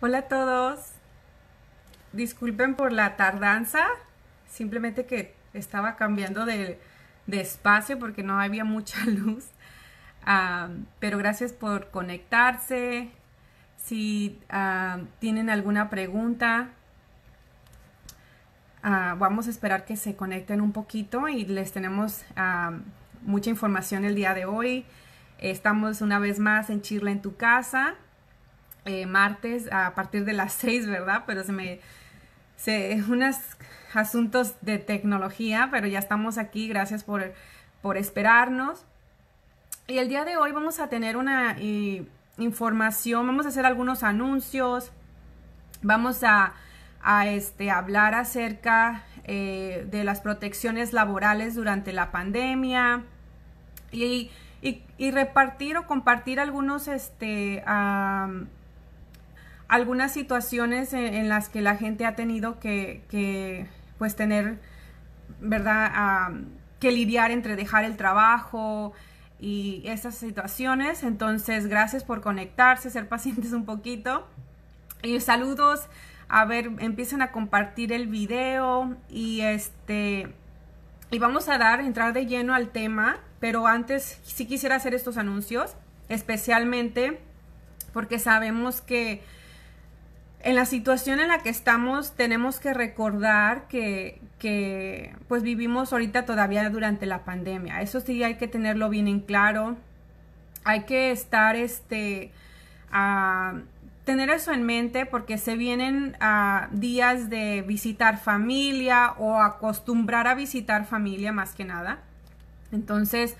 Hola a todos. Disculpen por la tardanza. Simplemente que estaba cambiando de espacio porque no había mucha luz. Pero gracias por conectarse. Si tienen alguna pregunta, vamos a esperar que se conecten un poquito y les tenemos mucha información el día de hoy. Estamos una vez más en Chirla en tu casa. Martes a partir de las 6, ¿verdad? Pero unos asuntos de tecnología, pero ya estamos aquí, gracias por esperarnos. Y el día de hoy vamos a tener una información, vamos a hacer algunos anuncios, vamos a hablar acerca de las protecciones laborales durante la pandemia y repartir o compartir algunas situaciones en las que la gente ha tenido que pues tener, ¿verdad? Que lidiar entre dejar el trabajo y esas situaciones. Entonces, gracias por conectarse, ser pacientes un poquito. Y saludos, a ver, empiezan a compartir el video y vamos a entrar de lleno al tema, pero antes sí quisiera hacer estos anuncios, especialmente porque sabemos que en la situación en la que estamos tenemos que recordar que pues vivimos ahorita todavía durante la pandemia. Eso sí hay que tenerlo bien en claro. Hay que estar tener eso en mente porque se vienen días de visitar familia o acostumbrar a visitar familia más que nada. Entonces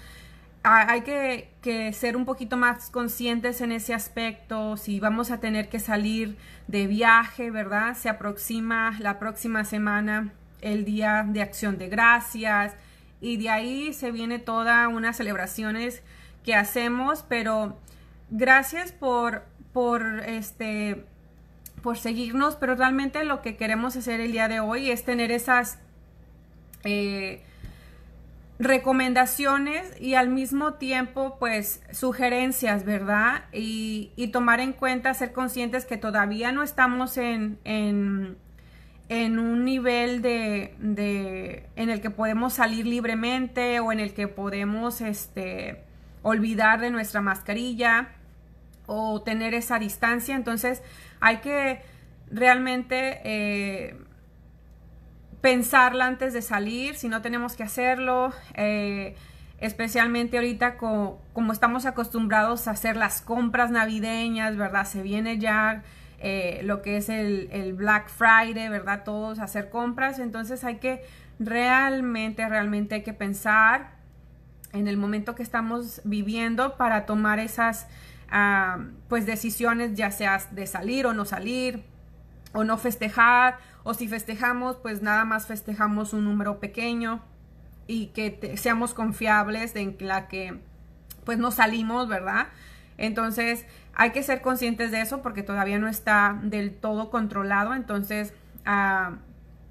hay que ser un poquito más conscientes en ese aspecto. Si vamos a tener que salir de viaje, ¿verdad? Se aproxima la próxima semana el Día de Acción de Gracias y de ahí se viene toda unas celebraciones que hacemos, pero gracias por seguirnos, pero realmente lo que queremos hacer el día de hoy es tener esas recomendaciones y al mismo tiempo pues sugerencias, ¿verdad? Y tomar en cuenta, ser conscientes que todavía no estamos en un nivel en el que podemos salir libremente o en el que podemos olvidar de nuestra mascarilla o tener esa distancia. Entonces hay que realmente pensarla antes de salir, si no tenemos que hacerlo, especialmente ahorita como estamos acostumbrados a hacer las compras navideñas, ¿verdad? Se viene ya lo que es el Black Friday, ¿verdad? Todos a hacer compras, entonces hay que realmente hay que pensar en el momento que estamos viviendo para tomar esas pues decisiones, ya sea de salir o no festejar, o si festejamos, pues nada más festejamos un número pequeño y que seamos confiables en la que pues no salimos, ¿verdad? Entonces hay que ser conscientes de eso porque todavía no está del todo controlado. Entonces esa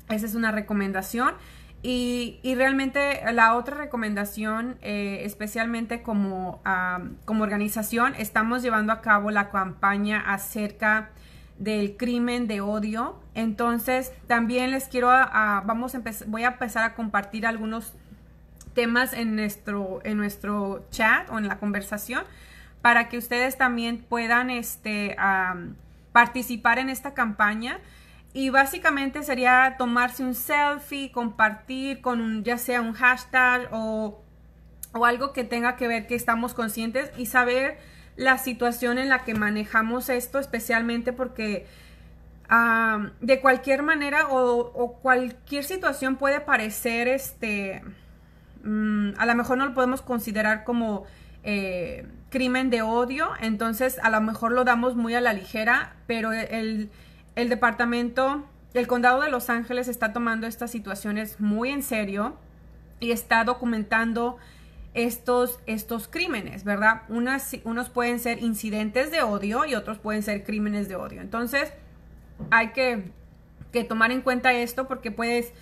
es una recomendación. Y realmente la otra recomendación, especialmente como organización, estamos llevando a cabo la campaña acerca del crimen de odio. Entonces también les quiero, voy a empezar a compartir algunos temas en nuestro chat o en la conversación para que ustedes también puedan participar en esta campaña. Y básicamente sería tomarse un selfie, compartir con ya sea un hashtag o algo que tenga que ver que estamos conscientes y saber la situación en la que manejamos esto, especialmente porque de cualquier manera o cualquier situación puede parecer a lo mejor no lo podemos considerar como crimen de odio, entonces a lo mejor lo damos muy a la ligera, pero el condado de Los Ángeles está tomando estas situaciones muy en serio y está documentando estos crímenes, ¿verdad? Unos pueden ser incidentes de odio y otros pueden ser crímenes de odio. Entonces hay que tomar en cuenta esto porque puede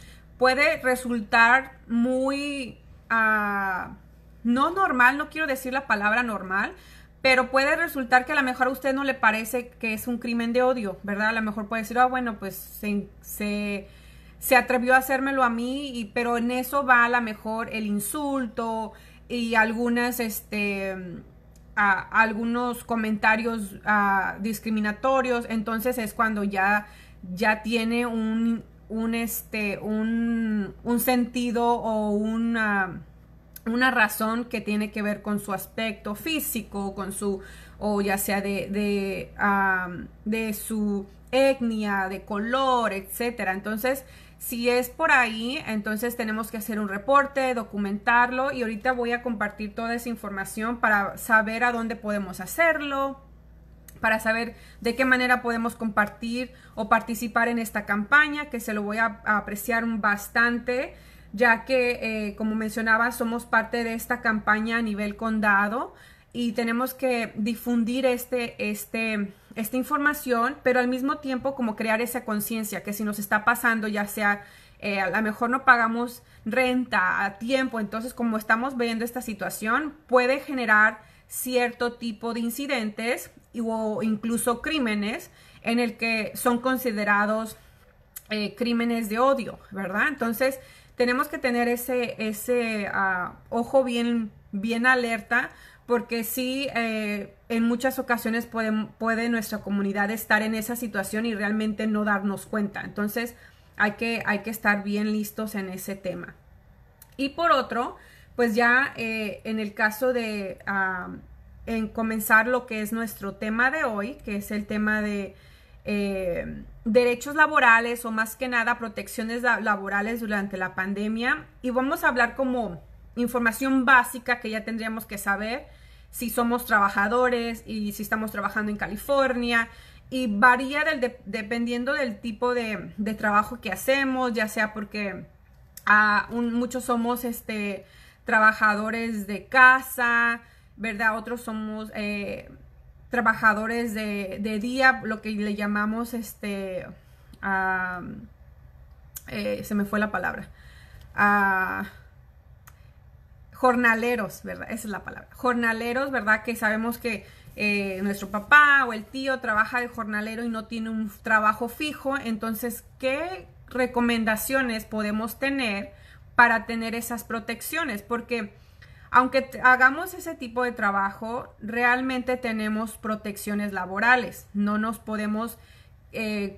resultar muy no normal, no quiero decir la palabra normal, pero puede resultar que a lo mejor a usted no le parece que es un crimen de odio, ¿verdad? A lo mejor puede decir, bueno, pues se atrevió a hacérmelo a mí, pero en eso va a lo mejor el insulto y algunos comentarios discriminatorios. Entonces es cuando ya tiene un sentido o una razón que tiene que ver con su aspecto físico, o ya sea de su etnia, de color, etcétera. Entonces, si es por ahí, entonces tenemos que hacer un reporte, documentarlo, y ahorita voy a compartir toda esa información para saber a dónde podemos hacerlo, para saber de qué manera podemos compartir o participar en esta campaña, que se lo voy a apreciar bastante, ya que, como mencionaba, somos parte de esta campaña a nivel condado y tenemos que difundir esta información, pero al mismo tiempo como crear esa conciencia que si nos está pasando, ya sea a lo mejor no pagamos renta a tiempo, entonces como estamos viendo esta situación, puede generar cierto tipo de incidentes o incluso crímenes en el que son considerados crímenes de odio, ¿verdad? Entonces tenemos que tener ese ojo bien alerta, porque sí, en muchas ocasiones puede nuestra comunidad estar en esa situación y realmente no darnos cuenta. Entonces hay que estar bien listos en ese tema. Y por otro, pues ya en el caso de en comenzar lo que es nuestro tema de hoy, que es el tema de derechos laborales, o más que nada protecciones laborales durante la pandemia, y vamos a hablar como información básica que ya tendríamos que saber si somos trabajadores y si estamos trabajando en California, y varía dependiendo del tipo de trabajo que hacemos, ya sea porque muchos somos trabajadores de casa, ¿verdad? Otros somos trabajadores de día, lo que le llamamos se me fue la palabra, jornaleros, ¿verdad? Esa es la palabra, jornaleros, ¿verdad? Que sabemos que nuestro papá o el tío trabaja de jornalero y no tiene un trabajo fijo. Entonces, ¿qué recomendaciones podemos tener para tener esas protecciones? Porque aunque hagamos ese tipo de trabajo, realmente tenemos protecciones laborales. No nos podemos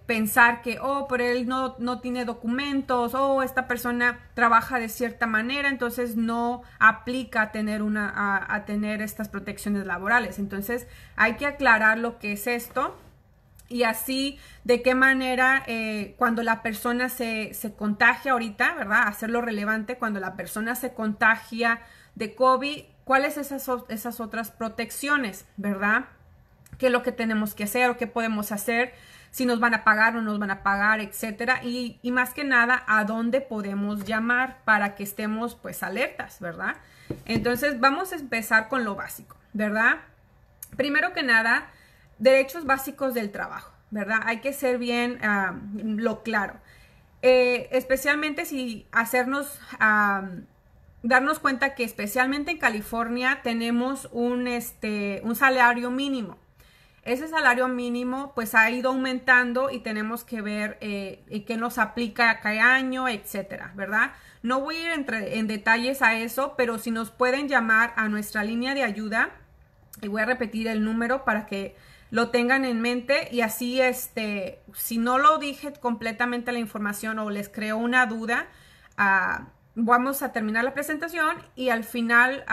pensar que, pero él no tiene documentos, esta persona trabaja de cierta manera, entonces no aplica a tener estas protecciones laborales. Entonces hay que aclarar lo que es esto, y así de qué manera cuando la persona se contagia ahorita, ¿verdad? Hacerlo relevante cuando la persona se contagia de COVID, ¿cuáles esas otras protecciones, ¿verdad? ¿Qué es lo que tenemos que hacer o qué podemos hacer? Si nos van a pagar o no nos van a pagar, etcétera. Y más que nada, ¿a dónde podemos llamar para que estemos pues alertas, ¿verdad? Entonces vamos a empezar con lo básico, ¿verdad? Primero que nada, derechos básicos del trabajo, ¿verdad? Hay que ser bien lo claro. Especialmente si darnos cuenta que especialmente en California tenemos un salario mínimo. Ese salario mínimo pues ha ido aumentando y tenemos que ver qué nos aplica cada año, etcétera, ¿verdad? No voy a ir en detalles a eso, pero si nos pueden llamar a nuestra línea de ayuda, y voy a repetir el número para que lo tengan en mente, y así si no lo dije completamente la información o les creo una duda, vamos a terminar la presentación y al final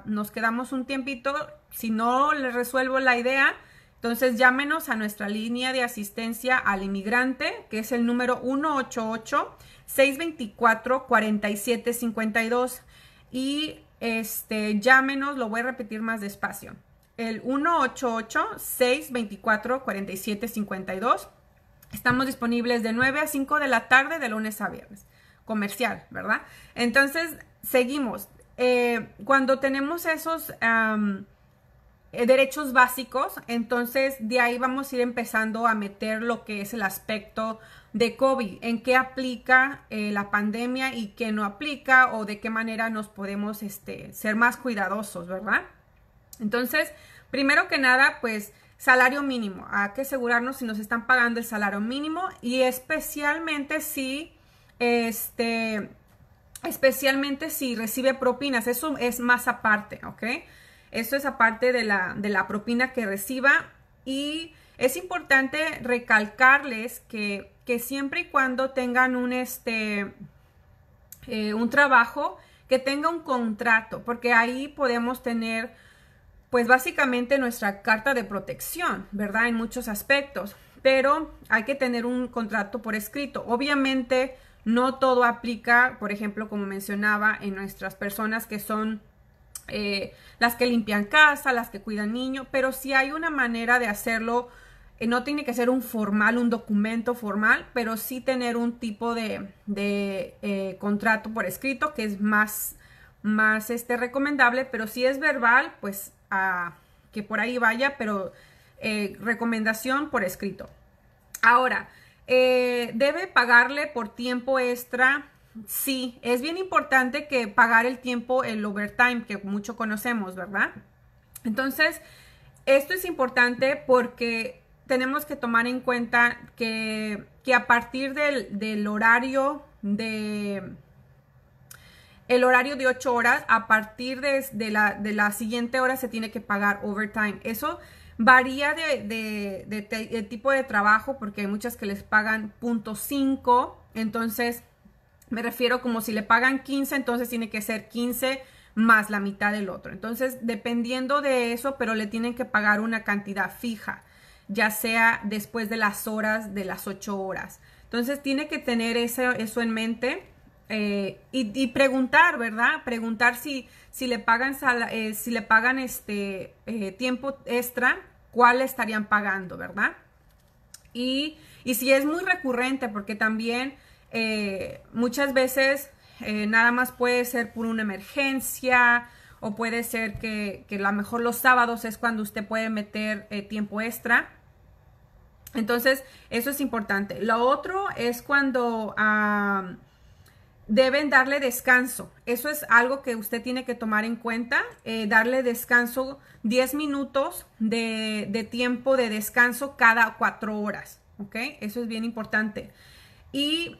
nos quedamos un tiempito. Si no les resuelvo la idea, entonces llámenos a nuestra línea de asistencia al inmigrante, que es el número 188-624-4752. Y llámenos, lo voy a repetir más despacio. El 188-624-4752. Estamos disponibles de 9 a 5 de la tarde, de lunes a viernes. Comercial, ¿verdad? Entonces, seguimos. Cuando tenemos esos derechos básicos, entonces de ahí vamos a ir empezando a meter lo que es el aspecto de COVID, en qué aplica la pandemia y qué no aplica, o de qué manera nos podemos ser más cuidadosos, ¿verdad? Entonces Primero que nada, pues salario mínimo. Hay que asegurarnos si nos están pagando el salario mínimo y especialmente especialmente si recibe propinas. Eso es más aparte, ¿ok? Eso es aparte de la propina que reciba. Y es importante recalcarles que siempre y cuando tengan un trabajo, que tenga un contrato, porque ahí podemos tener, pues básicamente nuestra carta de protección, ¿verdad? En muchos aspectos, pero hay que tener un contrato por escrito. Obviamente no todo aplica, por ejemplo, como mencionaba, en nuestras personas que son las que limpian casa, las que cuidan niños, pero sí hay una manera de hacerlo. No tiene que ser un documento formal, pero sí tener un tipo de contrato por escrito que es más recomendable, pero si es verbal, pues que por ahí vaya, pero recomendación por escrito. Ahora, ¿debe pagarle por tiempo extra? Sí, es bien importante que pagar el tiempo, el overtime, que mucho conocemos, ¿verdad? Entonces, esto es importante porque tenemos que tomar en cuenta que a partir del horario el horario de 8 horas, a partir de la siguiente hora se tiene que pagar overtime. Eso varía de tipo de trabajo, porque hay muchas que les pagan .5, entonces me refiero como si le pagan 15, entonces tiene que ser 15 más la mitad del otro. Entonces, dependiendo de eso, pero le tienen que pagar una cantidad fija, ya sea después de las horas de las 8 horas. Entonces, tiene que tener eso en mente y preguntar, ¿verdad? Preguntar si le pagan, tiempo extra, ¿cuál le estarían pagando, verdad? Y si es muy recurrente, porque también muchas veces nada más puede ser por una emergencia, o puede ser que a lo mejor los sábados es cuando usted puede meter tiempo extra. Entonces, eso es importante. Lo otro es cuando deben darle descanso. Eso es algo que usted tiene que tomar en cuenta. Darle descanso, 10 minutos de tiempo de descanso cada 4 horas. ¿Ok? Eso es bien importante. Y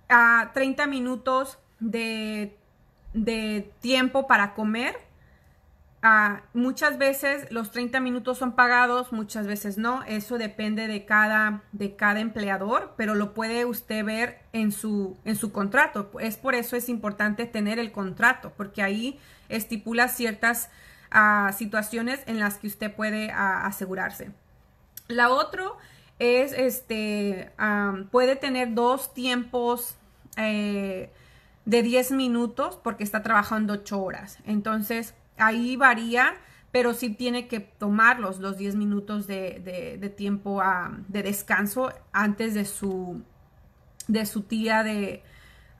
30 minutos de tiempo para comer. Muchas veces los 30 minutos son pagados, muchas veces no. Eso depende de cada empleador, pero lo puede usted ver en su contrato. Por eso es importante tener el contrato, porque ahí estipula ciertas situaciones en las que usted puede asegurarse. La otra es puede tener 2 tiempos de 10 minutos porque está trabajando 8 horas. Entonces, ahí varía, pero sí tiene que tomar los 10 minutos de tiempo de descanso antes de su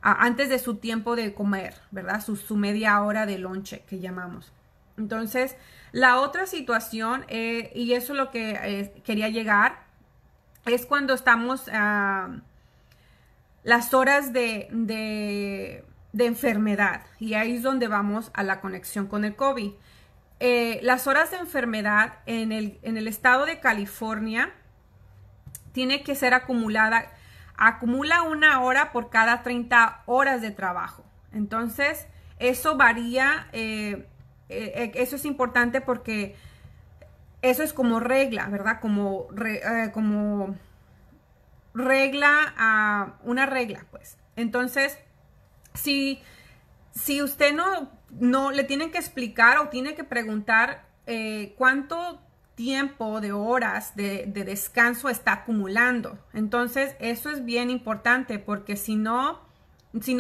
antes de su tiempo de comer, ¿verdad? Su media hora de lonche que llamamos. Entonces, la otra situación, y eso es lo que quería llegar, es cuando estamos las horas de enfermedad, y ahí es donde vamos a la conexión con el COVID. Las horas de enfermedad en el estado de California tiene que ser acumula 1 hora por cada 30 horas de trabajo. Entonces, eso varía, eso es importante porque eso es como regla, ¿verdad? Como regla, una regla, pues. Entonces, si usted no le tienen que explicar o tiene que preguntar cuánto tiempo de horas de descanso está acumulando. Entonces, eso es bien importante, porque si no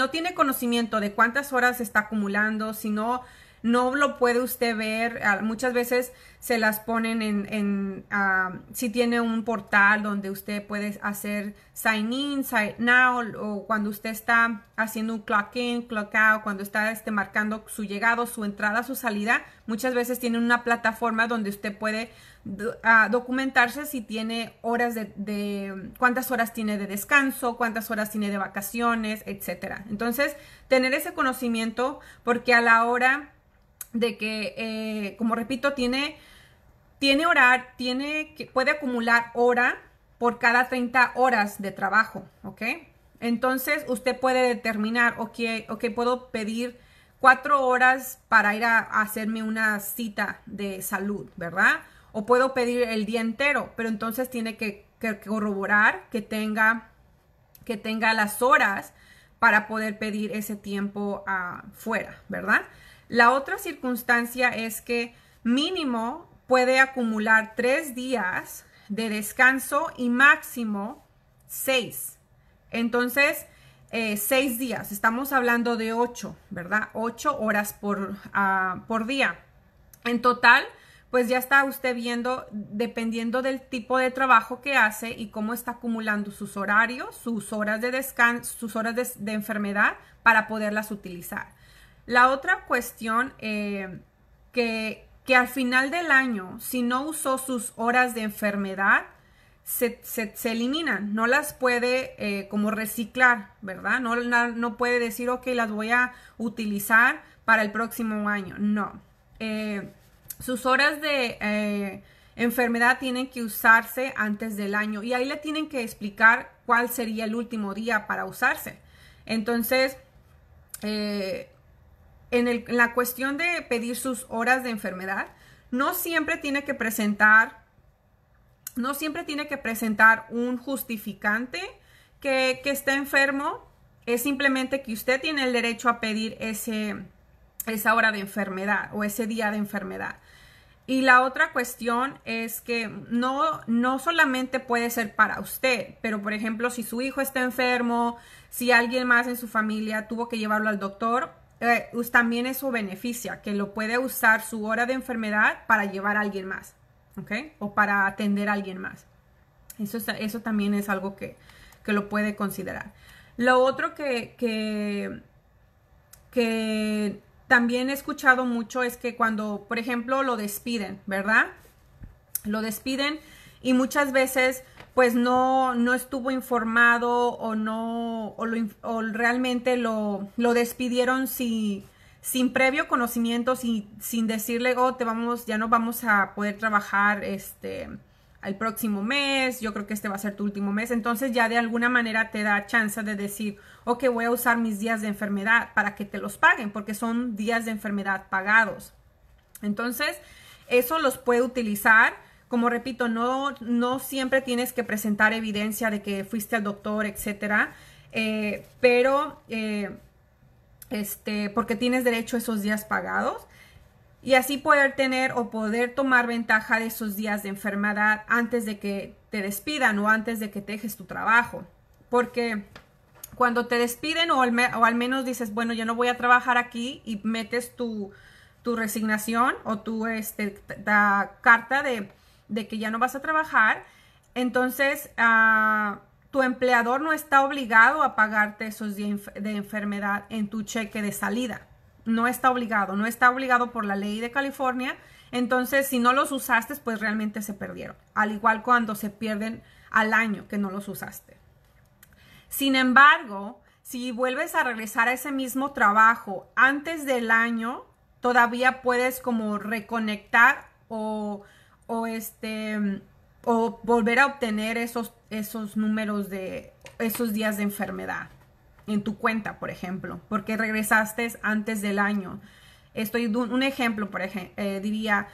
tiene conocimiento de cuántas horas está acumulando, si no lo puede usted ver. Muchas veces se las ponen si tiene un portal donde usted puede hacer sign in, sign out, o cuando usted está haciendo un clock in, clock out, cuando está marcando su llegado, su entrada, su salida. Muchas veces tiene una plataforma donde usted puede documentarse si tiene horas cuántas horas tiene de descanso, cuántas horas tiene de vacaciones, etcétera. Entonces, tener ese conocimiento, porque a la hora de que, como repito, tiene puede acumular hora por cada 30 horas de trabajo, ¿ok? Entonces, usted puede determinar, ok, puedo pedir 4 horas para ir a hacerme una cita de salud, ¿verdad? O puedo pedir el día entero, pero entonces tiene que corroborar que tenga las horas para poder pedir ese tiempo fuera, ¿verdad? La otra circunstancia es que mínimo puede acumular 3 días de descanso y máximo 6. Entonces, 6 días, estamos hablando de 8, ¿verdad? 8 horas por día. En total, pues ya está usted viendo, dependiendo del tipo de trabajo que hace y cómo está acumulando sus horarios, sus horas de descanso, sus horas de enfermedad para poderlas utilizar. La otra cuestión que al final del año, si no usó sus horas de enfermedad, se eliminan, no las puede como reciclar, ¿verdad? No puede decir, ok, las voy a utilizar para el próximo año. No. Sus horas de enfermedad tienen que usarse antes del año y ahí le tienen que explicar cuál sería el último día para usarse. Entonces, en la cuestión de pedir sus horas de enfermedad, no siempre tiene que presentar un justificante que esté enfermo. Es simplemente que usted tiene el derecho a pedir esa hora de enfermedad o ese día de enfermedad. Y la otra cuestión es que no solamente puede ser para usted, pero por ejemplo, si su hijo está enfermo, si alguien más en su familia tuvo que llevarlo al doctor, también eso beneficia, que lo puede usar su hora de enfermedad para llevar a alguien más, ¿ok? O para atender a alguien más. Eso también es algo que lo puede considerar. Lo otro que también he escuchado mucho es que cuando, por ejemplo, lo despiden, ¿verdad? Lo despiden y muchas veces pues no estuvo informado o realmente lo despidieron sin previo conocimiento, sin decirle, ya no vamos a poder trabajar el próximo mes, yo creo que este va a ser tu último mes. Entonces ya de alguna manera te da chance de decir, ok, voy a usar mis días de enfermedad para que te los paguen, porque son días de enfermedad pagados. Entonces, eso los puede utilizar. Como repito, no siempre tienes que presentar evidencia de que fuiste al doctor, etcétera, porque tienes derecho a esos días pagados. Y así poder tomar ventaja de esos días de enfermedad antes de que te despidan o antes de que te dejes tu trabajo. Porque cuando te despiden o al menos dices, bueno, yo no voy a trabajar aquí y metes tu resignación o la carta de que ya no vas a trabajar, entonces tu empleador no está obligado a pagarte esos días de enfermedad en tu cheque de salida. No está obligado por la ley de California. Entonces, si no los usaste, pues realmente se perdieron. Al igual cuando se pierden al año que no los usaste. Sin embargo, si vuelves a regresar a ese mismo trabajo antes del año, todavía puedes como reconectar o volver a obtener esos números de esos días de enfermedad en tu cuenta, por ejemplo, porque regresaste antes del año. Un ejemplo, por ejemplo, diría,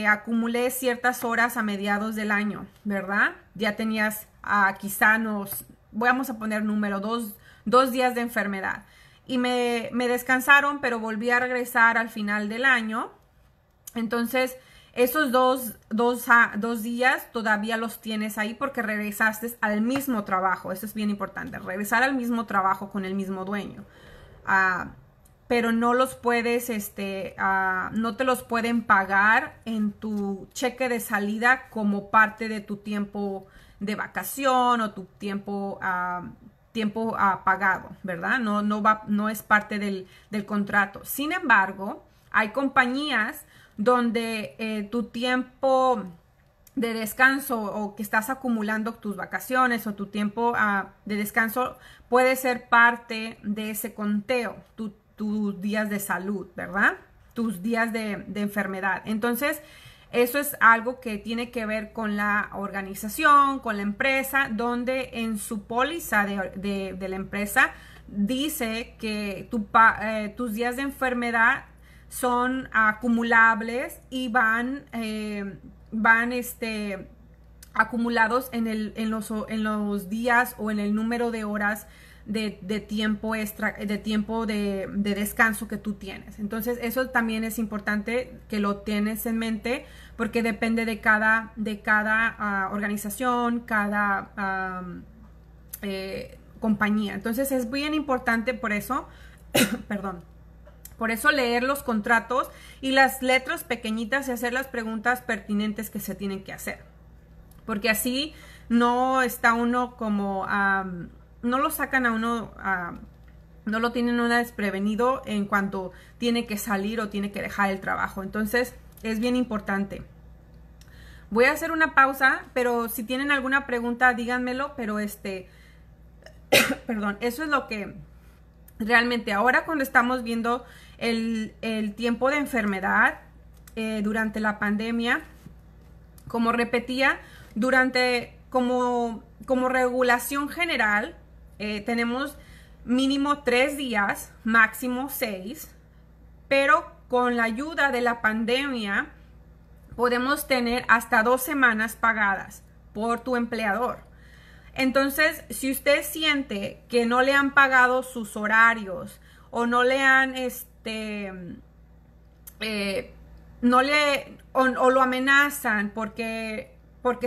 acumulé ciertas horas a mediados del año, ¿verdad? Ya tenías vamos a poner número, dos días de enfermedad. Y me descansaron, pero volví a regresar al final del año. Entonces, esos dos días todavía los tienes ahí porque regresaste al mismo trabajo. Eso es bien importante, regresar al mismo trabajo con el mismo dueño. Pero no los puedes, no te los pueden pagar en tu cheque de salida como parte de tu tiempo de vacación o tu tiempo pagado, ¿verdad? No es parte del contrato. Sin embargo, hay compañías donde tu tiempo de descanso o que estás acumulando tus vacaciones o tu tiempo de descanso puede ser parte de ese conteo, tus días de salud, ¿verdad? Tus días de enfermedad. Entonces, Eso es algo que tiene que ver con la organización, con la empresa, donde en su póliza de la empresa dice que tus días de enfermedad son acumulables y van acumulados en los días o en el número de horas de tiempo extra, de tiempo de descanso que tú tienes. Entonces eso también es importante que lo tienes en mente, porque depende de cada organización, cada compañía. Entonces es bien importante por eso, perdón, por eso leer los contratos y las letras pequeñitas y hacer las preguntas pertinentes que se tienen que hacer. Porque así no está uno como, no lo sacan a uno, no lo tienen uno desprevenido en cuanto tiene que salir o tiene que dejar el trabajo. Entonces es bien importante. Voy a hacer una pausa, pero si tienen alguna pregunta díganmelo, pero perdón, eso es lo que realmente ahora cuando estamos viendo el tiempo de enfermedad durante la pandemia, como repetía, como regulación general, tenemos mínimo 3 días, máximo 6, pero con la ayuda de la pandemia podemos tener hasta 2 semanas pagadas por tu empleador. Entonces, si usted siente que no le han pagado sus horarios o no le han, o lo amenazan porque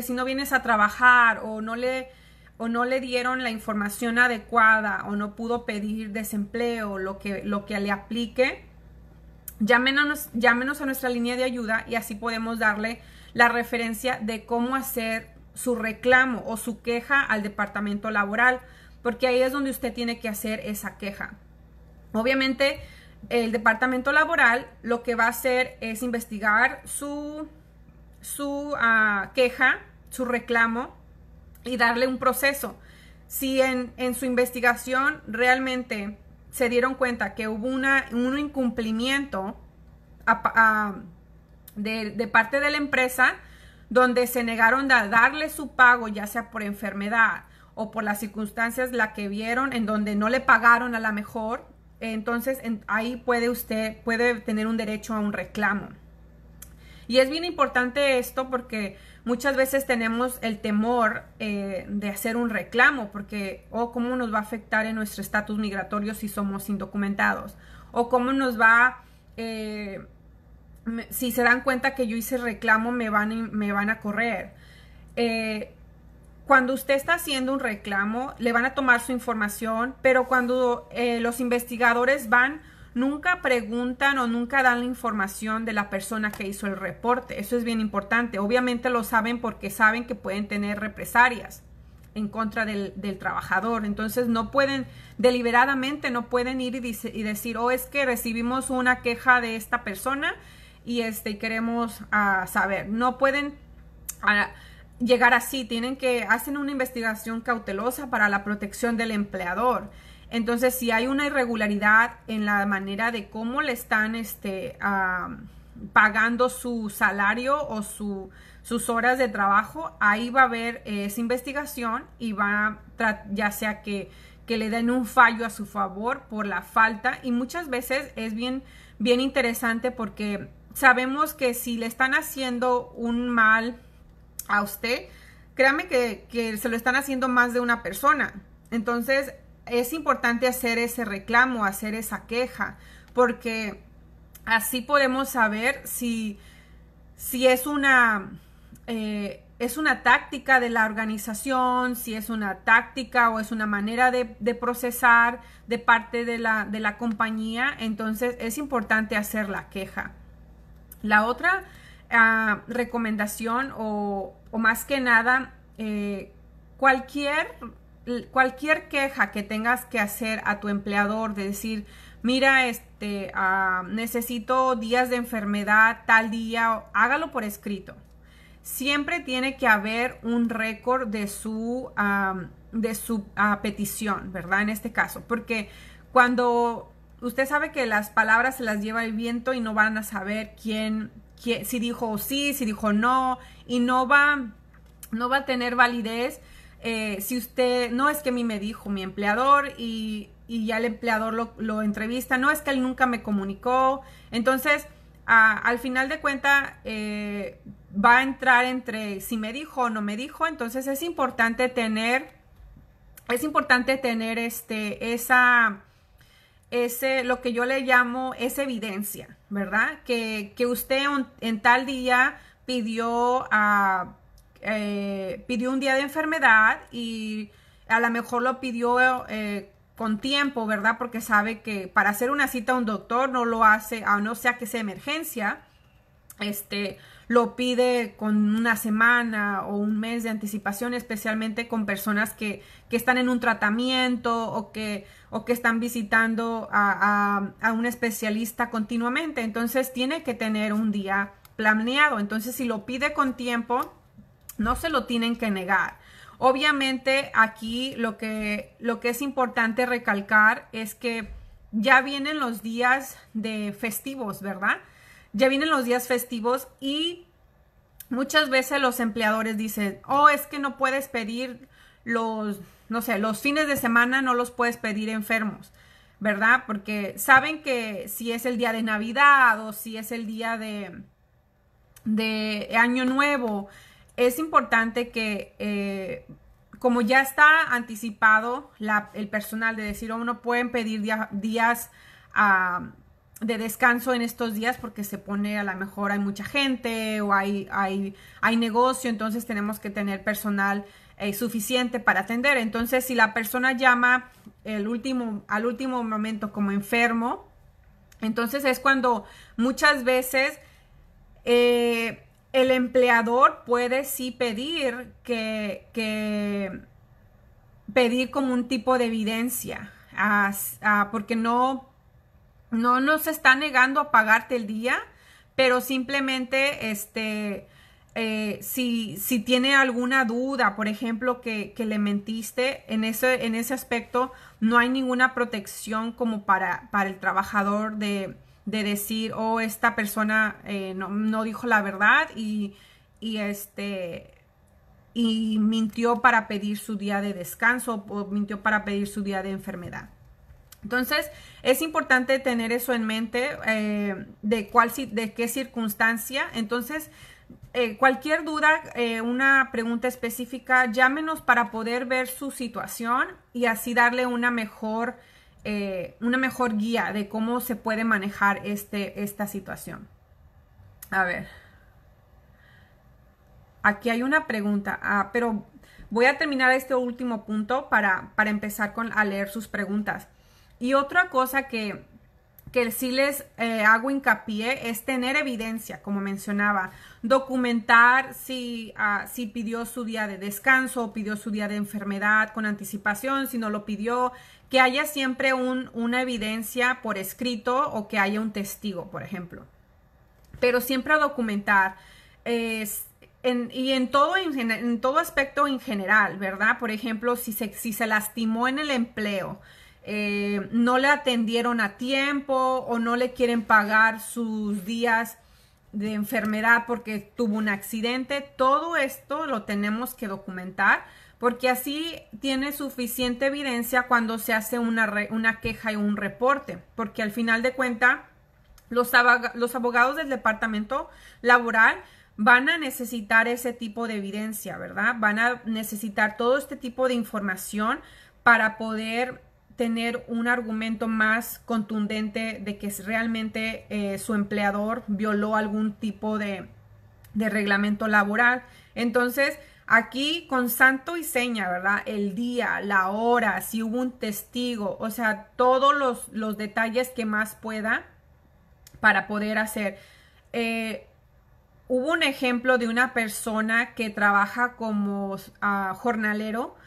si no vienes a trabajar o no le dieron la información adecuada o no pudo pedir desempleo, lo que le aplique, llámenos a nuestra línea de ayuda y así podemos darle la referencia de cómo hacer su reclamo o su queja al departamento laboral, porque ahí es donde usted tiene que hacer esa queja. Obviamente, el departamento laboral lo que va a hacer es investigar su queja, su reclamo y darle un proceso. Si en su investigación realmente se dieron cuenta que hubo un incumplimiento de parte de la empresa, donde se negaron a darle su pago, ya sea por enfermedad o por las circunstancias la que vieron, en donde no le pagaron a la mejor, entonces ahí puede tener un derecho a un reclamo. Y es bien importante esto porque muchas veces tenemos el temor de hacer un reclamo, porque cómo nos va a afectar en nuestro estatus migratorio si somos indocumentados, o cómo nos va si se dan cuenta que yo hice reclamo me van a correr. Cuando usted está haciendo un reclamo, le van a tomar su información, pero cuando los investigadores nunca preguntan o nunca dan la información de la persona que hizo el reporte. Eso es bien importante. Obviamente lo saben porque saben que pueden tener represalias en contra del trabajador. Entonces deliberadamente no pueden ir y decir, es que recibimos una queja de esta persona y queremos saber. No pueden llegar así, hacen una investigación cautelosa para la protección del empleador. Entonces, si hay una irregularidad en la manera de cómo le están pagando su salario o sus horas de trabajo, ahí va a haber esa investigación y ya sea que le den un fallo a su favor por la falta. Y muchas veces es bien interesante porque sabemos que si le están haciendo un mal a usted, créame que se lo están haciendo más de una persona. Entonces es importante hacer ese reclamo, hacer esa queja, porque así podemos saber si es una táctica de la organización, si es una táctica o es una manera de procesar de parte de la compañía. Entonces es importante hacer la queja. La otra recomendación o más que nada, cualquier queja que tengas que hacer a tu empleador, de decir, mira, necesito días de enfermedad tal día, hágalo por escrito. Siempre tiene que haber un récord de su petición, ¿verdad? En este caso, porque cuando usted sabe que las palabras se las lleva el viento y no van a saber quién si dijo sí, si dijo no, y no va a tener validez si usted, no es que a mí me dijo mi empleador y ya el empleador lo entrevista, no es que él nunca me comunicó. Entonces, al final de cuentas, va a entrar entre si me dijo o no me dijo. Entonces es importante tener lo que yo le llamo esa evidencia, ¿verdad? Que usted en tal día pidió un día de enfermedad y a lo mejor lo pidió con tiempo, ¿verdad? Porque sabe que para hacer una cita a un doctor no lo hace, a no sea que sea emergencia, lo pide con una semana o un mes de anticipación, especialmente con personas que están en un tratamiento o que están visitando a un especialista continuamente. Entonces tiene que tener un día planeado. Entonces, si lo pide con tiempo, no se lo tienen que negar. Obviamente aquí lo que es importante recalcar es que ya vienen los días de festivos, ¿verdad? Ya vienen los días festivos y muchas veces los empleadores dicen, oh, es que no puedes pedir los fines de semana no los puedes pedir enfermos, ¿verdad? Porque saben que si es el día de Navidad o si es el día de Año Nuevo, es importante que como ya está anticipado el personal de decir, oh, no pueden pedir días de descanso en estos días porque se pone, a lo mejor hay mucha gente o hay negocio, entonces tenemos que tener personal suficiente para atender. Entonces, si la persona llama al último momento como enfermo, entonces es cuando muchas veces el empleador puede sí pedir pedir como un tipo de evidencia, porque no se está negando a pagarte el día, pero simplemente si tiene alguna duda, por ejemplo, que le mentiste, en ese aspecto no hay ninguna protección como para el trabajador de decir, oh, esta persona no dijo la verdad y mintió para pedir su día de descanso o mintió para pedir su día de enfermedad. Entonces, es importante tener eso en mente, de qué circunstancia. Entonces, cualquier duda, una pregunta específica, llámenos para poder ver su situación y así darle una mejor guía de cómo se puede manejar esta situación. A ver. Aquí hay una pregunta, pero voy a terminar este último punto para empezar a leer sus preguntas. Y otra cosa que sí les hago hincapié es tener evidencia, como mencionaba, documentar si pidió su día de descanso o pidió su día de enfermedad con anticipación, si no lo pidió, que haya siempre una evidencia por escrito o que haya un testigo, por ejemplo. Pero siempre a documentar en todo aspecto en general, ¿verdad? Por ejemplo, si se lastimó en el empleo, no le atendieron a tiempo o no le quieren pagar sus días de enfermedad porque tuvo un accidente, todo esto lo tenemos que documentar porque así tiene suficiente evidencia cuando se hace una queja y un reporte, porque al final de cuentas los abogados del departamento laboral van a necesitar ese tipo de evidencia, ¿verdad? Van a necesitar todo este tipo de información para poder tener un argumento más contundente de que realmente su empleador violó algún tipo de reglamento laboral. Entonces, aquí con santo y seña, ¿verdad? El día, la hora, si hubo un testigo, o sea, todos los detalles que más pueda para poder hacer. Hubo un ejemplo de una persona que trabaja como jornalero.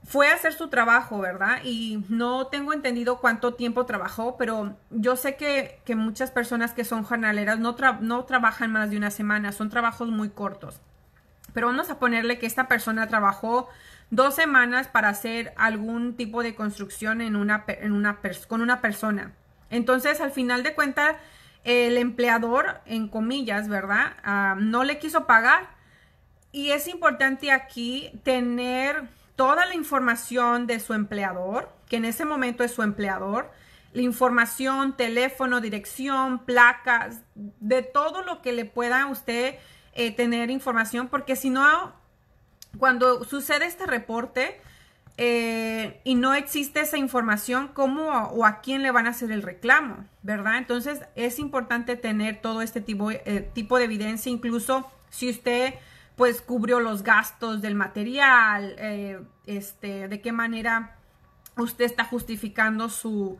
Fue a hacer su trabajo, ¿verdad? Y no tengo entendido cuánto tiempo trabajó, pero yo sé que muchas personas que son jornaleras no trabajan más de una semana, son trabajos muy cortos. Pero vamos a ponerle que esta persona trabajó 2 semanas para hacer algún tipo de construcción con una persona. Entonces, al final de cuentas, el empleador, en comillas, ¿verdad? No le quiso pagar. Y es importante aquí tener toda la información de su empleador, que en ese momento es su empleador, la información, teléfono, dirección, placas, de todo lo que le pueda usted tener información, porque si no, cuando sucede este reporte y no existe esa información, ¿cómo o a quién le van a hacer el reclamo? ¿Verdad? Entonces es importante tener todo este tipo de evidencia, incluso si usted pues cubrió los gastos del material, de qué manera usted está justificando su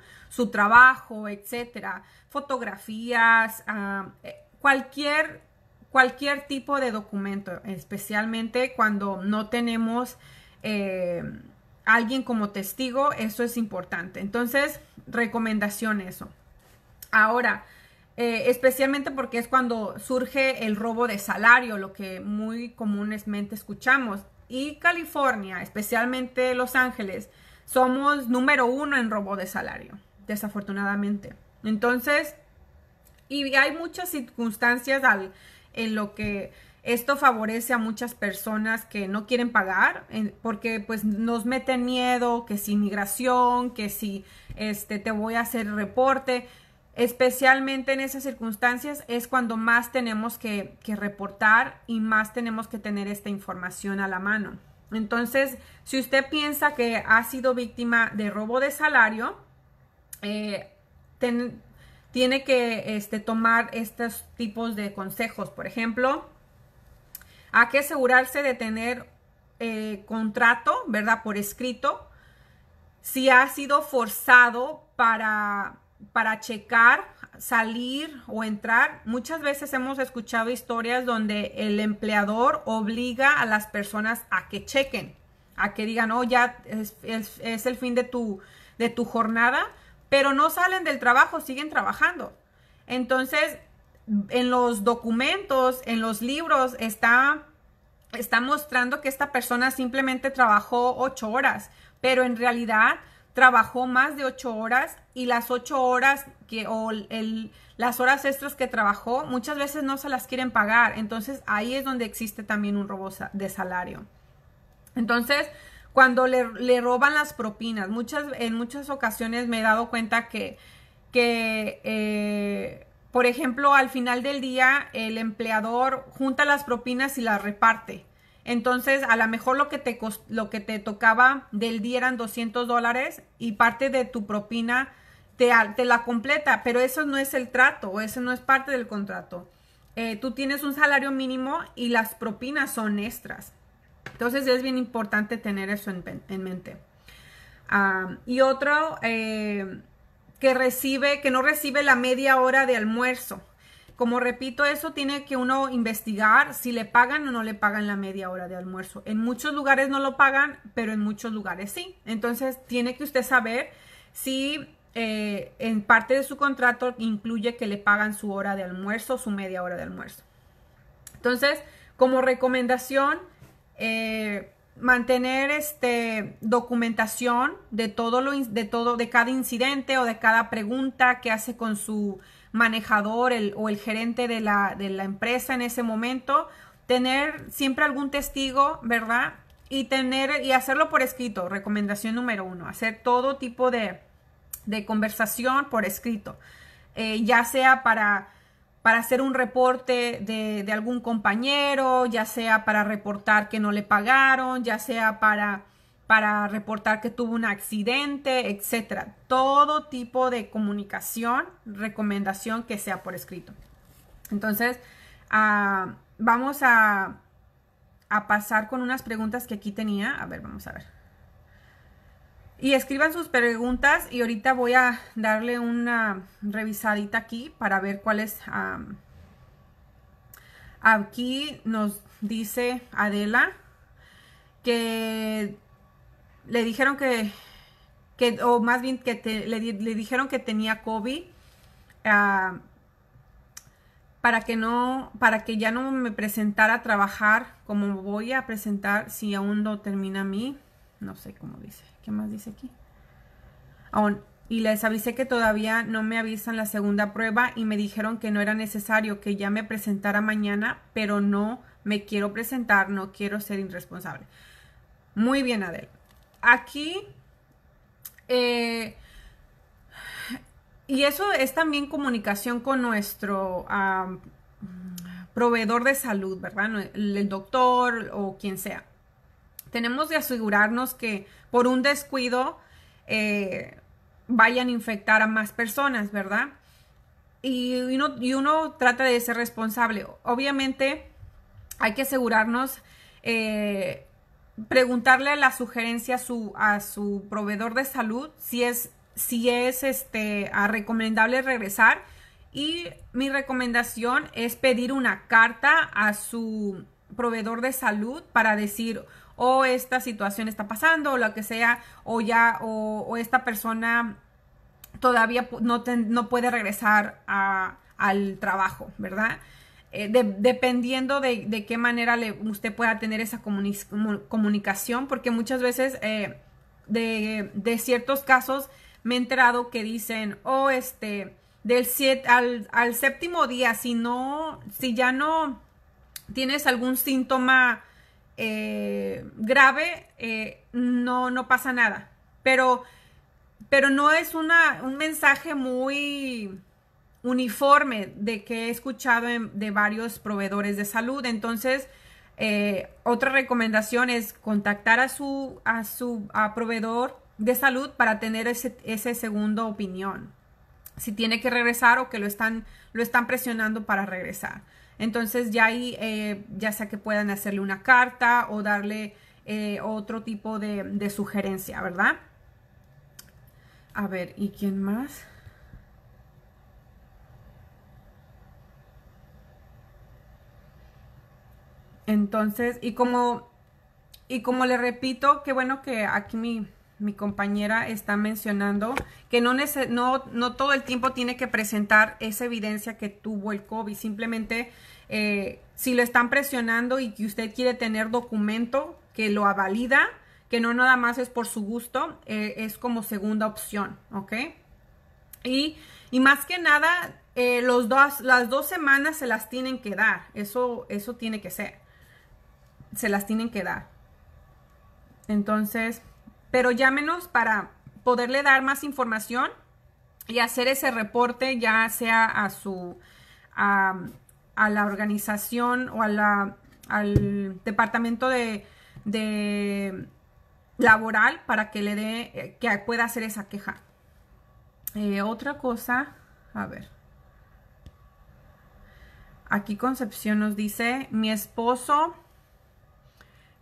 trabajo, etcétera, fotografías, cualquier tipo de documento, especialmente cuando no tenemos alguien como testigo, eso es importante. Entonces, recomendación eso. Ahora, especialmente porque es cuando surge el robo de salario, lo que muy comúnmente escuchamos. Y California, especialmente Los Ángeles, somos número 1 en robo de salario, desafortunadamente. Entonces, y hay muchas circunstancias en lo que esto favorece a muchas personas que no quieren pagar, porque pues nos meten miedo, que si inmigración, que si te voy a hacer reporte. Especialmente en esas circunstancias es cuando más tenemos que reportar y más tenemos que tener esta información a la mano. Entonces, si usted piensa que ha sido víctima de robo de salario, tiene que tomar estos tipos de consejos. Por ejemplo, hay que asegurarse de tener contrato, ¿verdad? Por escrito. Si ha sido forzado para checar, salir o entrar. Muchas veces hemos escuchado historias donde el empleador obliga a las personas a que chequen, a que digan, oh, ya es el fin de tu jornada, pero no salen del trabajo, siguen trabajando. Entonces, en los documentos, en los libros, está mostrando que esta persona simplemente trabajó 8 horas, pero en realidad trabajó más de 8 horas y las 8 horas las horas extras que trabajó muchas veces no se las quieren pagar. Entonces ahí es donde existe también un robo de salario. Entonces, cuando le roban las propinas, en muchas ocasiones me he dado cuenta que por ejemplo, al final del día el empleador junta las propinas y las reparte. Entonces, a lo mejor lo que te tocaba del día eran $200 y parte de tu propina te la completa, pero eso no es el trato, eso no es parte del contrato. Tú tienes un salario mínimo y las propinas son extras. Entonces, es bien importante tener eso en mente. Y otro, que no recibe la media hora de almuerzo. Como repito, eso tiene que uno investigar si le pagan o no le pagan la media hora de almuerzo. En muchos lugares no lo pagan, pero en muchos lugares sí. Entonces, tiene que usted saber si en parte de su contrato incluye que le pagan su hora de almuerzo, su media hora de almuerzo. Entonces, como recomendación, mantener documentación de cada incidente o de cada pregunta que hace con su manejador o el gerente de la empresa en ese momento. Tener siempre algún testigo, ¿verdad? Y hacerlo por escrito. Recomendación número 1, hacer todo tipo de conversación por escrito, ya sea para hacer un reporte de algún compañero, ya sea para reportar que no le pagaron, ya sea para reportar que tuvo un accidente, etcétera. Todo tipo de comunicación, recomendación que sea por escrito. Entonces, vamos a pasar con unas preguntas que aquí tenía. A ver, vamos a ver. Y escriban sus preguntas y ahorita voy a darle una revisadita aquí para ver cuáles. Aquí nos dice Adela que le dijeron o más bien que le dijeron que tenía COVID, para que ya no me presentara a trabajar como voy a presentar si aún no termina no sé cómo dice. ¿Qué más dice aquí? y les avisé que todavía no me avisan la segunda prueba y me dijeron que no era necesario, que ya me presentara mañana, pero no me quiero presentar, no quiero ser irresponsable. Muy bien, Adel. Aquí, y eso es también comunicación con nuestro proveedor de salud, ¿verdad? El doctor o quien sea. Tenemos que asegurarnos que por un descuido vayan a infectar a más personas, ¿verdad? Y uno trata de ser responsable. Obviamente hay que asegurarnos, preguntarle la sugerencia a su proveedor de salud si es recomendable regresar. Y mi recomendación es pedir una carta a su proveedor de salud para decir, esta situación está pasando, o lo que sea, o esta persona todavía no puede regresar al trabajo, ¿verdad? Dependiendo de qué manera usted pueda tener esa comunicación, porque muchas veces de ciertos casos me he enterado que dicen, al séptimo día, si ya no tienes algún síntoma grave, no pasa nada. Pero no es un mensaje muy uniforme de que he escuchado de varios proveedores de salud. Entonces, otra recomendación es contactar a su proveedor de salud para tener ese segunda opinión. Si tiene que regresar o que lo están presionando para regresar. Entonces ya ahí, ya sea que puedan hacerle una carta o darle otro tipo de sugerencia, ¿verdad? A ver, ¿y quién más? Entonces, y como le repito, qué bueno que aquí mi compañera está mencionando que no todo el tiempo tiene que presentar esa evidencia que tuvo el COVID. Simplemente si lo están presionando y que usted quiere tener documento que lo avalida, que no nada más es por su gusto, es como segunda opción, ¿ok? Y más que nada, las 2 semanas se las tienen que dar. Eso tiene que ser. Se las tienen que dar. Entonces, pero llámenos para poderle dar más información y hacer ese reporte, ya sea a la organización o al departamento de laboral para que que pueda hacer esa queja. Otra cosa, a ver. Aquí Concepción nos dice, mi esposo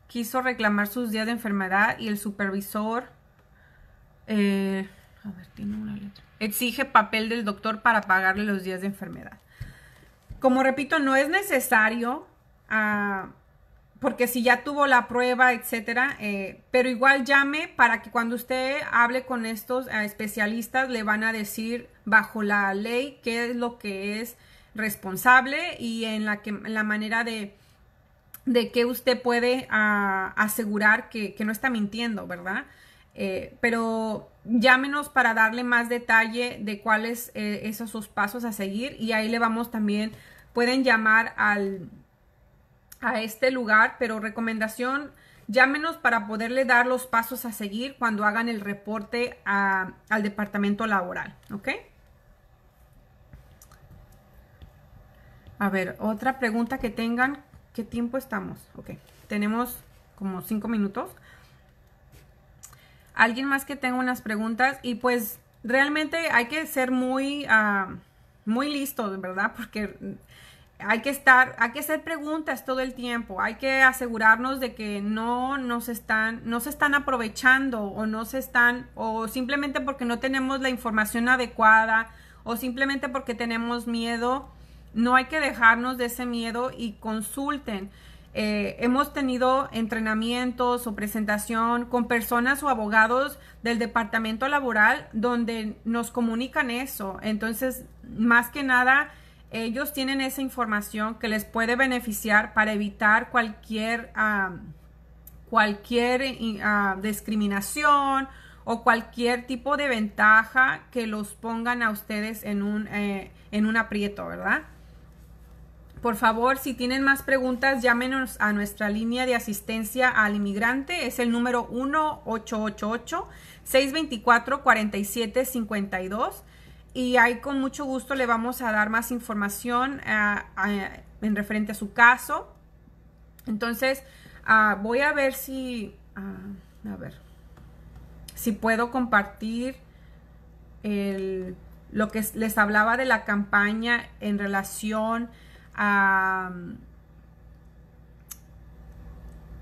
quiso reclamar sus días de enfermedad y el supervisor tiene una letra. Exige papel del doctor para pagarle los días de enfermedad. Como repito, no es necesario, porque si ya tuvo la prueba, etcétera, pero igual llame para que cuando usted hable con estos especialistas le van a decir bajo la ley qué es lo que es responsable y en la manera de que usted puede asegurar que no está mintiendo, ¿verdad? Pero llámenos para darle más detalle de cuáles esos sus pasos a seguir y ahí le vamos también, pueden llamar a este lugar, pero recomendación, llámenos para poderle dar los pasos a seguir cuando hagan el reporte al departamento laboral, ¿ok? A ver, otra pregunta que tengan. ¿Qué tiempo estamos? Ok, tenemos como 5 minutos. Alguien más que tenga unas preguntas y pues realmente hay que ser muy listos, ¿verdad? Porque hay que hacer preguntas todo el tiempo. Hay que asegurarnos de que no se están aprovechando o simplemente porque no tenemos la información adecuada o simplemente porque tenemos miedo. No hay que dejarnos de ese miedo y consulten. Hemos tenido entrenamientos o presentación con personas o abogados del departamento laboral donde nos comunican eso. Entonces, más que nada, ellos tienen esa información que les puede beneficiar para evitar cualquier discriminación o cualquier tipo de ventaja que los pongan a ustedes en un aprieto, ¿verdad? Por favor, si tienen más preguntas, llámenos a nuestra línea de asistencia al inmigrante. Es el número 1-888-624-4752. Y ahí con mucho gusto le vamos a dar más información en referente a su caso. Entonces, voy a ver si puedo compartir lo que les hablaba de la campaña en relación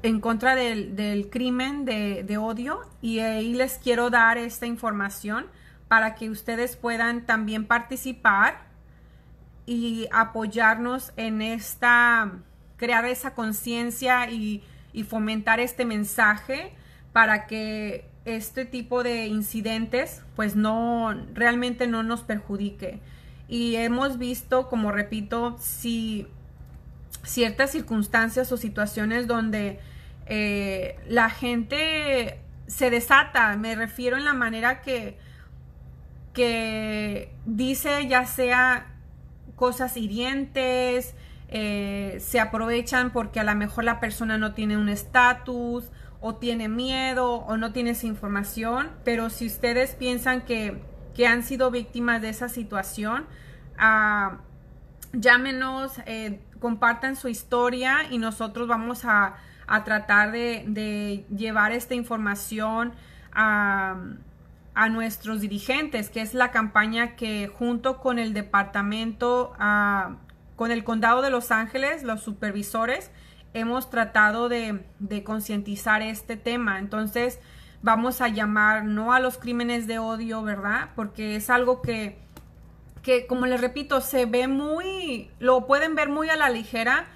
en contra del crimen de odio, y ahí les quiero dar esta información para que ustedes puedan también participar y apoyarnos en crear esa conciencia y fomentar este mensaje para que este tipo de incidentes pues realmente no nos perjudique. Y hemos visto, como repito, ciertas circunstancias o situaciones donde la gente se desata. Me refiero en la manera que dice, ya sea cosas hirientes, se aprovechan porque a lo mejor la persona no tiene un estatus o tiene miedo o no tiene esa información. Pero si ustedes piensan que han sido víctimas de esa situación, llámenos, compartan su historia y nosotros vamos a tratar de llevar esta información a nuestros dirigentes, que es la campaña que junto con el departamento, con el condado de Los Ángeles, los supervisores, hemos tratado de concientizar este tema. Entonces vamos a llamar no a los crímenes de odio, ¿verdad? Porque es algo que como les repito, lo pueden ver muy a la ligera,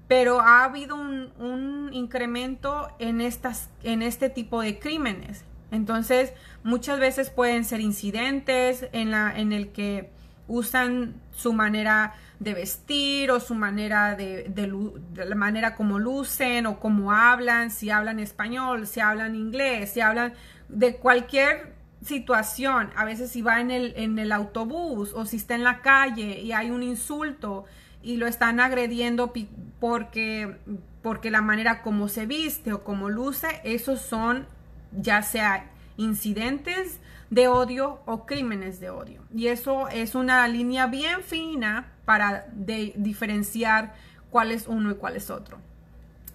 pero ha habido un incremento en este tipo de crímenes. Entonces, muchas veces pueden ser incidentes en el que usan su manera de vestir o su manera de la manera como lucen o como hablan, si hablan español, si hablan inglés, si hablan de cualquier situación. A veces si va en el autobús o si está en la calle y hay un insulto y lo están agrediendo porque la manera como se viste o como luce, esos son ya sea incidentes de odio o crímenes de odio. Y eso es una línea bien fina para diferenciar cuál es uno y cuál es otro.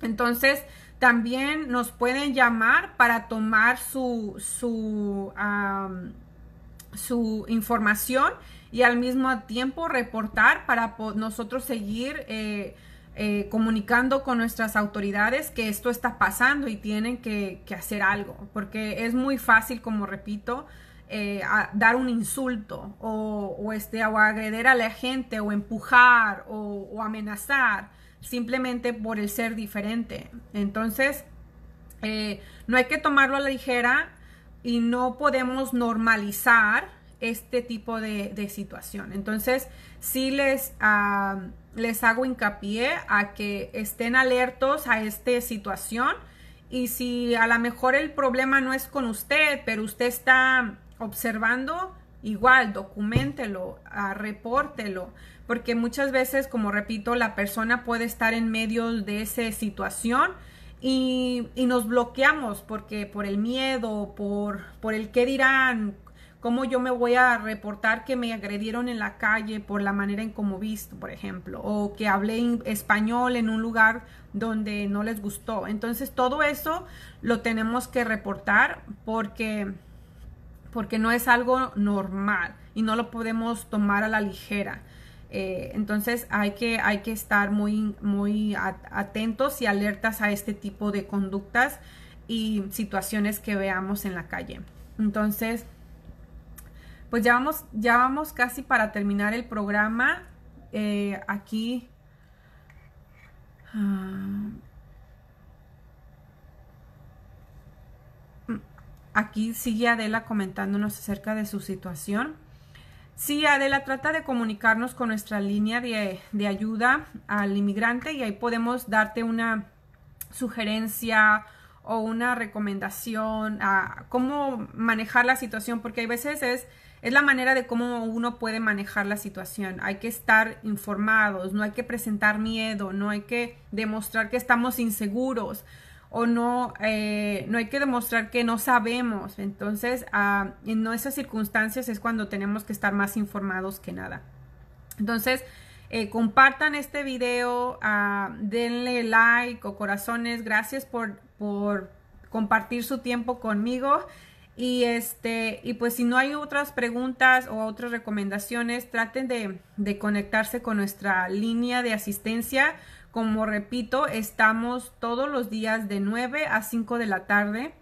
Entonces, también nos pueden llamar para tomar su información y al mismo tiempo reportar para nosotros seguir comunicando con nuestras autoridades que esto está pasando y tienen que hacer algo, porque es muy fácil, como repito, dar un insulto o agredir a la gente o empujar o amenazar simplemente por el ser diferente. Entonces no hay que tomarlo a la ligera y no podemos normalizar este tipo de situación. Entonces sí les hago hincapié a que estén alertos a esta situación, y si a lo mejor el problema no es con usted, pero usted está observando, igual documéntelo, repórtelo, porque muchas veces, como repito, la persona puede estar en medio de esa situación y nos bloqueamos porque por el miedo, por el qué dirán. ¿Cómo yo me voy a reportar que me agredieron en la calle por la manera en cómo visto, por ejemplo? O que hablé español en un lugar donde no les gustó. Entonces, todo eso lo tenemos que reportar porque no es algo normal y no lo podemos tomar a la ligera. Entonces, hay que estar muy, muy atentos y alertas a este tipo de conductas y situaciones que veamos en la calle. Entonces, pues ya vamos casi para terminar el programa. Aquí sigue Adela comentándonos acerca de su situación. Sí, Adela, trata de comunicarnos con nuestra línea de ayuda al inmigrante y ahí podemos darte una sugerencia o una recomendación a cómo manejar la situación, porque hay veces es la manera de cómo uno puede manejar la situación. Hay que estar informados, no hay que presentar miedo, no hay que demostrar que estamos inseguros o no hay que demostrar que no sabemos. Entonces, en esas circunstancias es cuando tenemos que estar más informados que nada. Entonces, compartan este video, denle like o corazones. Gracias por compartir su tiempo conmigo. Y pues si no hay otras preguntas o otras recomendaciones, traten de conectarse con nuestra línea de asistencia. Como repito, estamos todos los días de 9 a 5 de la tarde.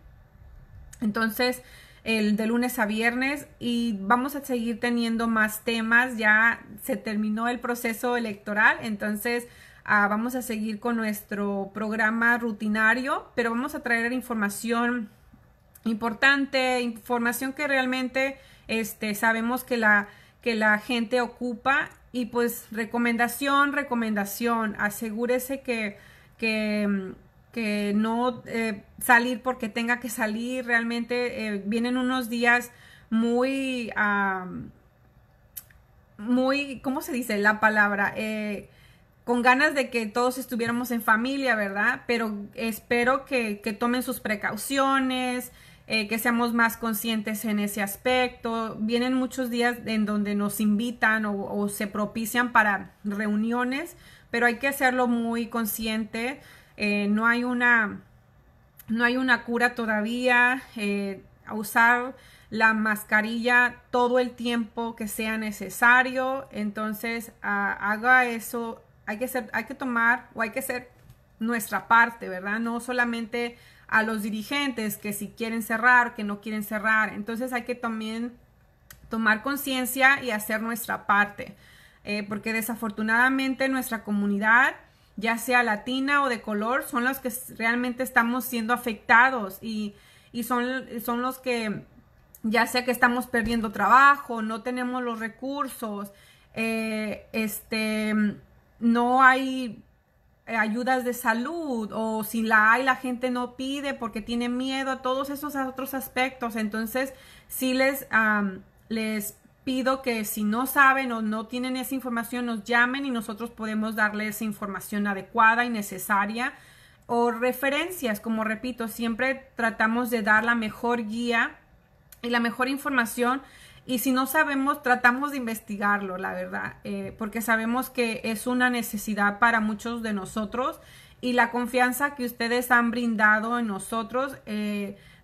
Entonces, de lunes a viernes, y vamos a seguir teniendo más temas. Ya se terminó el proceso electoral, entonces vamos a seguir con nuestro programa rutinario, pero vamos a traer información importante, información que realmente sabemos que la gente ocupa. Y pues recomendación, asegúrese que no salir porque tenga que salir. Realmente vienen unos días muy, ¿cómo se dice la palabra? Con ganas de que todos estuviéramos en familia, ¿verdad? Pero espero que tomen sus precauciones, que seamos más conscientes en ese aspecto. Vienen muchos días en donde nos invitan o se propician para reuniones, pero hay que hacerlo muy consciente. No hay una cura todavía. A usar la mascarilla todo el tiempo que sea necesario. Entonces, haga eso. Hay que tomar o hay que hacer nuestra parte, ¿verdad? No solamente a los dirigentes que si quieren cerrar, que no quieren cerrar. Entonces hay que también tomar conciencia y hacer nuestra parte, porque desafortunadamente nuestra comunidad, ya sea latina o de color, son los que realmente estamos siendo afectados y son los que, ya sea que estamos perdiendo trabajo, no tenemos los recursos, no hay ayudas de salud, o si la hay, la gente no pide porque tiene miedo, a todos esos otros aspectos. Entonces sí les pido que si no saben o no tienen esa información, nos llamen y nosotros podemos darles esa información adecuada y necesaria, o referencias. Como repito, siempre tratamos de dar la mejor guía y la mejor información. Y si no sabemos, tratamos de investigarlo, la verdad, porque sabemos que es una necesidad para muchos de nosotros, y la confianza que ustedes han brindado en nosotros,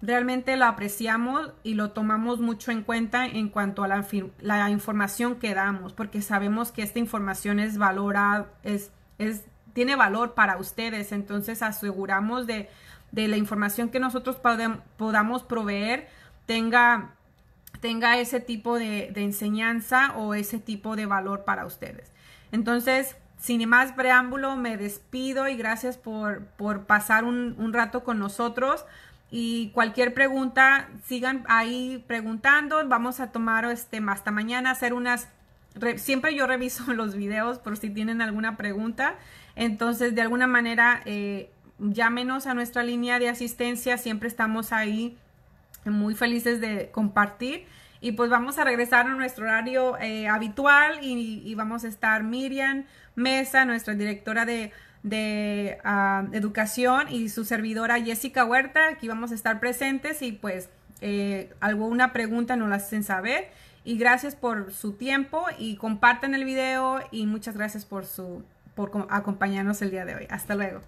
realmente la apreciamos y lo tomamos mucho en cuenta en cuanto a la información que damos, porque sabemos que esta información es valorada, tiene valor para ustedes. Entonces aseguramos de la información que nosotros podamos proveer tenga ese tipo de enseñanza o ese tipo de valor para ustedes. Entonces, sin más preámbulo, me despido y gracias por pasar un rato con nosotros. Y cualquier pregunta, sigan ahí preguntando. Vamos a tomar hasta mañana, hacer siempre yo reviso los videos por si tienen alguna pregunta. Entonces, de alguna manera, llámenos a nuestra línea de asistencia. Siempre estamos ahí muy felices de compartir. Y pues vamos a regresar a nuestro horario habitual, y vamos a estar Miriam Mesa, nuestra directora de educación, y su servidora Jessica Huerta. Aquí vamos a estar presentes, y pues alguna pregunta nos la hacen saber. Y gracias por su tiempo, y compartan el video, y muchas gracias por acompañarnos el día de hoy. Hasta luego.